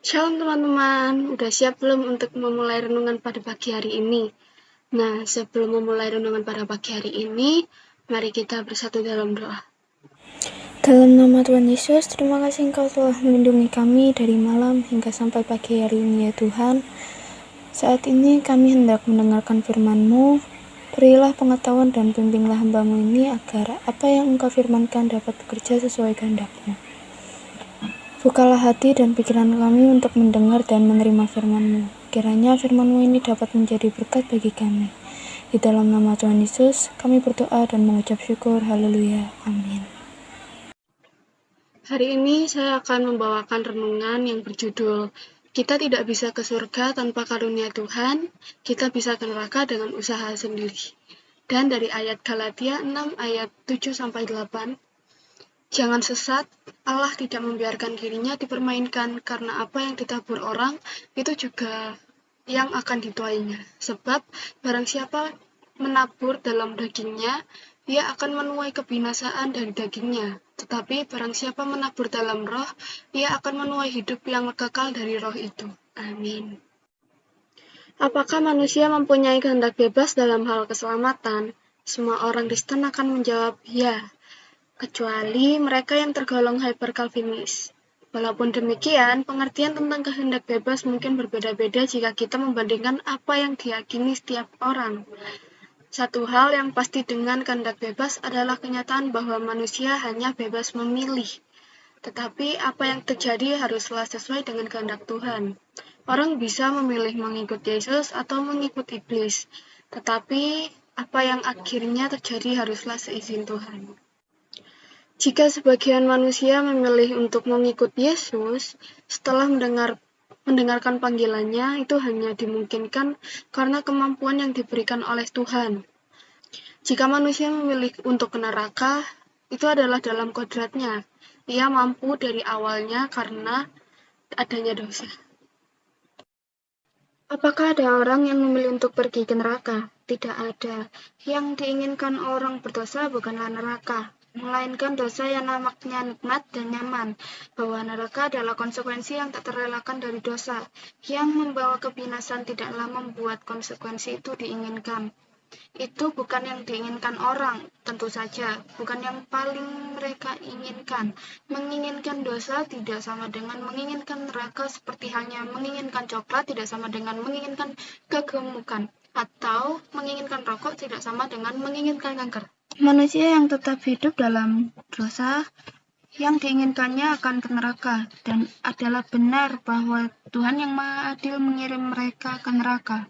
Shalom teman-teman, udah siap belum untuk memulai renungan pada pagi hari ini? Nah, sebelum memulai renungan pada pagi hari ini, mari kita bersatu dalam doa. Dalam nama Tuhan Yesus, terima kasih Engkau telah melindungi kami dari malam hingga sampai pagi hari ini ya Tuhan. Saat ini kami hendak mendengarkan firman-Mu. Berilah pengetahuan dan bimbinglah hamba-Mu ini agar apa yang Engkau firmankan dapat bekerja sesuai kehendak-Mu. Bukalah hati dan pikiran kami untuk mendengar dan menerima firman-Mu. Kiranya firman-Mu ini dapat menjadi berkat bagi kami. Di dalam nama Tuhan Yesus, kami berdoa dan mengucap syukur. Haleluya. Amin. Hari ini saya akan membawakan renungan yang berjudul Kita tidak bisa ke surga tanpa karunia Tuhan, kita bisa ke neraka dengan usaha sendiri. Dan dari ayat Galatia 6 ayat 7-8, jangan sesat, Allah tidak membiarkan dirinya dipermainkan karena apa yang ditabur orang itu juga yang akan dituainya. Sebab barang siapa menabur dalam dagingnya, ia akan menuai kebinasaan dari dagingnya. Tetapi barang siapa menabur dalam roh, ia akan menuai hidup yang kekal dari roh itu. Amin. Apakah manusia mempunyai kehendak bebas dalam hal keselamatan? Semua orang Kristen akan menjawab ya, kecuali mereka yang tergolong hyper-Calvinis. Walaupun demikian, pengertian tentang kehendak bebas mungkin berbeda-beda jika kita membandingkan apa yang diyakini setiap orang. Satu hal yang pasti dengan kehendak bebas adalah kenyataan bahwa manusia hanya bebas memilih. Tetapi apa yang terjadi haruslah sesuai dengan kehendak Tuhan. Orang bisa memilih mengikut Yesus atau mengikut iblis. Tetapi apa yang akhirnya terjadi haruslah seizin Tuhan. Jika sebagian manusia memilih untuk mengikut Yesus, setelah mendengarkan panggilannya, itu hanya dimungkinkan karena kemampuan yang diberikan oleh Tuhan. Jika manusia memilih untuk ke neraka, itu adalah dalam kodratnya. Ia mampu dari awalnya karena adanya dosa. Apakah ada orang yang memilih untuk pergi ke neraka? Tidak ada. Yang diinginkan orang berdosa bukanlah neraka, melainkan dosa yang nampaknya nikmat dan nyaman, bahwa neraka adalah konsekuensi yang tak terelakkan dari dosa, yang membawa kebinasan tidaklah membuat konsekuensi itu diinginkan. Itu bukan yang diinginkan orang, tentu saja, bukan yang paling mereka inginkan. Menginginkan dosa tidak sama dengan menginginkan neraka, seperti halnya menginginkan coklat tidak sama dengan menginginkan kegemukan, atau menginginkan rokok tidak sama dengan menginginkan kanker. Manusia yang tetap hidup dalam dosa yang diinginkannya akan ke neraka, dan adalah benar bahwa Tuhan yang Maha Adil mengirim mereka ke neraka.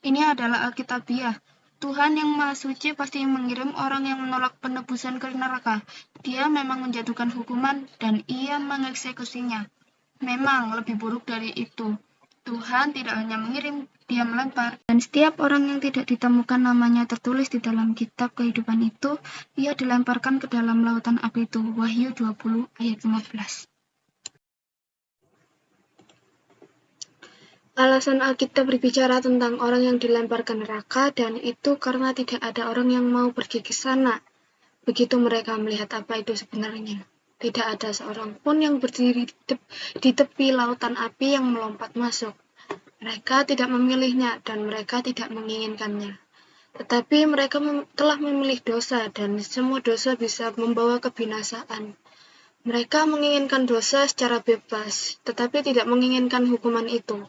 Ini adalah Alkitabiah. Tuhan yang Maha Suci pasti mengirim orang yang menolak penebusan ke neraka. Dia memang menjatuhkan hukuman dan ia mengeksekusinya. Memang lebih buruk dari itu. Tuhan tidak hanya mengirim, dia melempar. Dan setiap orang yang tidak ditemukan namanya tertulis di dalam kitab kehidupan itu, ia dilemparkan ke dalam lautan api itu. Wahyu 20 ayat 15. Alasan Alkitab berbicara tentang orang yang dilempar ke neraka, dan itu karena tidak ada orang yang mau pergi ke sana. Begitu mereka melihat apa itu sebenarnya. Tidak ada seorang pun yang berdiri di tepi lautan api yang melompat masuk. Mereka tidak memilihnya dan mereka tidak menginginkannya. Tetapi mereka telah memilih dosa, dan semua dosa bisa membawa kebinasaan. Mereka menginginkan dosa secara bebas, tetapi tidak menginginkan hukuman itu.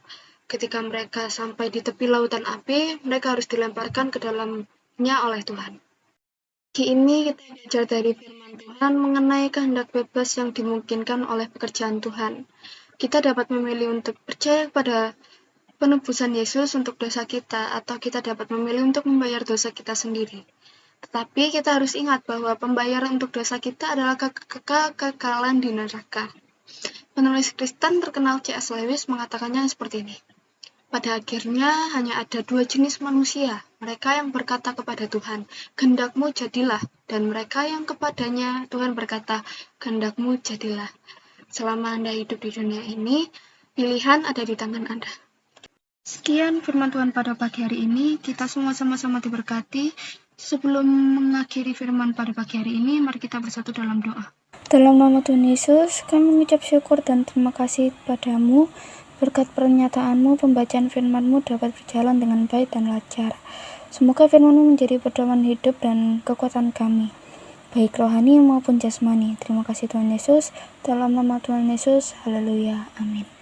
Ketika mereka sampai di tepi lautan api, mereka harus dilemparkan ke dalamnya oleh Tuhan. Di ini kita belajar dari firman Tuhan mengenai kehendak bebas yang dimungkinkan oleh pekerjaan Tuhan. Kita dapat memilih untuk percaya pada penebusan Yesus untuk dosa kita, atau kita dapat memilih untuk membayar dosa kita sendiri. Tetapi kita harus ingat bahwa pembayaran untuk dosa kita adalah kekekalan di neraka. Penulis Kristen terkenal C.S. Lewis mengatakannya seperti ini. Pada akhirnya hanya ada dua jenis manusia, mereka yang berkata kepada Tuhan, kehendak-Mu jadilah, dan mereka yang kepadanya Tuhan berkata, kehendak-Mu jadilah. Selama Anda hidup di dunia ini, pilihan ada di tangan Anda. Sekian firman Tuhan pada pagi hari ini, kita semua sama-sama diberkati. Sebelum mengakhiri firman pada pagi hari ini, mari kita bersatu dalam doa. Dalam nama Tuhan Yesus, kami mengucap syukur dan terima kasih padamu. Berkat pernyataanmu, pembacaan firman-Mu dapat berjalan dengan baik dan lancar. Semoga firman-Mu menjadi pedoman hidup dan kekuatan kami, baik rohani maupun jasmani. Terima kasih Tuhan Yesus. Dalam nama Tuhan Yesus, haleluya, amin.